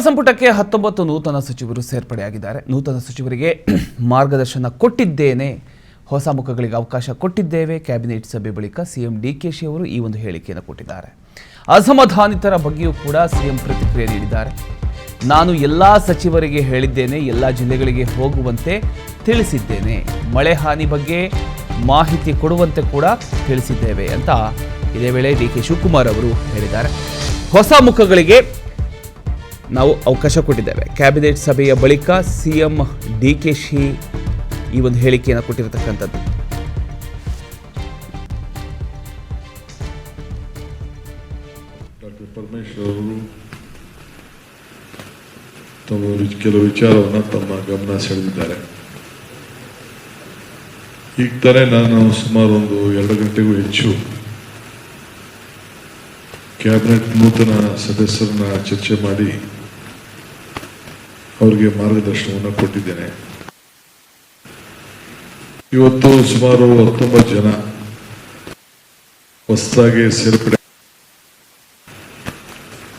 ಸಂಪುಟಕ್ಕೆ 19 ನೂತನ ಸಚಿವರು ಸೇರ್ಪಡೆಯಾಗಿದ್ದಾರೆ. ನೂತನ ಸಚಿವರಿಗೆ ಮಾರ್ಗದರ್ಶನ ಕೊಟ್ಟಿದ್ದೇನೆ, ಹೊಸ ಮುಖಗಳಿಗೆ ಅವಕಾಶ ಕೊಟ್ಟಿದ್ದೇವೆ. ಕ್ಯಾಬಿನೆಟ್ ಸಭೆ ಬಳಿಕ ಸಿಎಂ ಡಿಕೆಶಿ ಅವರು ಈ ಒಂದು ಹೇಳಿಕೆಯನ್ನು ಕೊಟ್ಟಿದ್ದಾರೆ. ಅಸಮಾಧಾನಿತರ ಬಗ್ಗೆಯೂ ಕೂಡ ಸಿಎಂ ಪ್ರತಿಕ್ರಿಯೆ ನೀಡಿದ್ದಾರೆ. ನಾನು ಎಲ್ಲ ಸಚಿವರಿಗೆ ಹೇಳಿದ್ದೇನೆ, ಎಲ್ಲ ಜಿಲ್ಲೆಗಳಿಗೆ ಹೋಗುವಂತೆ ತಿಳಿಸಿದ್ದೇನೆ, ಮಳೆ ಹಾನಿ ಬಗ್ಗೆ ಮಾಹಿತಿ ಕೊಡುವಂತೆ ಕೂಡ ತಿಳಿಸಿದ್ದೇವೆ ಅಂತ ಇದೇ ವೇಳೆ ಡಿಕೆ ಶಿವಕುಮಾರ್ ಅವರು ಹೇಳಿದ್ದಾರೆ. ಹೊಸ ಮುಖಗಳಿಗೆ ನಾವು ಅವಕಾಶ ಕೊಟ್ಟಿದ್ದೇವೆ. ಕ್ಯಾಬಿನೆಟ್ ಸಭೆಯ ಬಳಿಕ ಸಿಎಂ ಡಿಕೆಶಿ ಈ ಒಂದು ಹೇಳಿಕೆಯನ್ನು ಕೊಟ್ಟಿರತಕ್ಕಂಥದ್ದು. ಡಾಕ್ಟರ್ ಪರಮೇಶ್ವರ್ ಅವರು ಕೆಲವು ವಿಚಾರವನ್ನು ತಮ್ಮ ಗಮನ ಸೆಳೆದಿದ್ದಾರೆ. ಈಗ ತಾನೇ ನಾನು ಸುಮಾರು 2 ಗಂಟೆಗೂ ಹೆಚ್ಚು ಕ್ಯಾಬಿನೆಟ್ ನೂತನ ಸದಸ್ಯರನ್ನ ಚರ್ಚೆ ಮಾಡಿ ಅವರಿಗೆ ಮಾರ್ಗದರ್ಶನವನ್ನು ಕೊಟ್ಟಿದ್ದೇನೆ. ಇವತ್ತು ಸುಮಾರು 19 ಜನ ಹೊಸದಾಗಿ ಸೇರ್ಪಡೆ,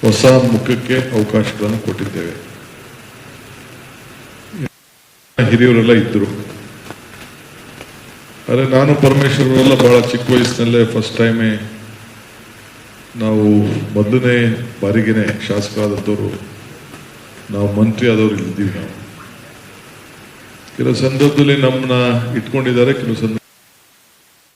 ಹೊಸ ಮುಖಕ್ಕೆ ಅವಕಾಶಗಳನ್ನು ಕೊಟ್ಟಿದ್ದೇವೆ. ಹಿರಿಯವರೆಲ್ಲ ಇದ್ದರು, ಆದರೆ ನಾನು ಪರಮೇಶ್ವರರೆಲ್ಲ ಬಹಳ ಚಿಕ್ಕ ವಯಸ್ಸಿನಲ್ಲೇ ಫಸ್ಟ್ ಟೈಮೇ ನಾವು ಮೊದಲನೇ ಬಾರಿಗೆನೆ ಶಾಸಕರಾದವರು, ನಾವು ಮಂತ್ರಿ ಆದವರು ಇಲ್ಲಿದ್ದೀವಿ. ನಾವು ಕೆಲವು ಸಂದರ್ಭದಲ್ಲಿ ನಮ್ಮನ್ನ ಇಟ್ಕೊಂಡಿದ್ದಾರೆ, ಕೆಲವು ಸಂದರ್ಭ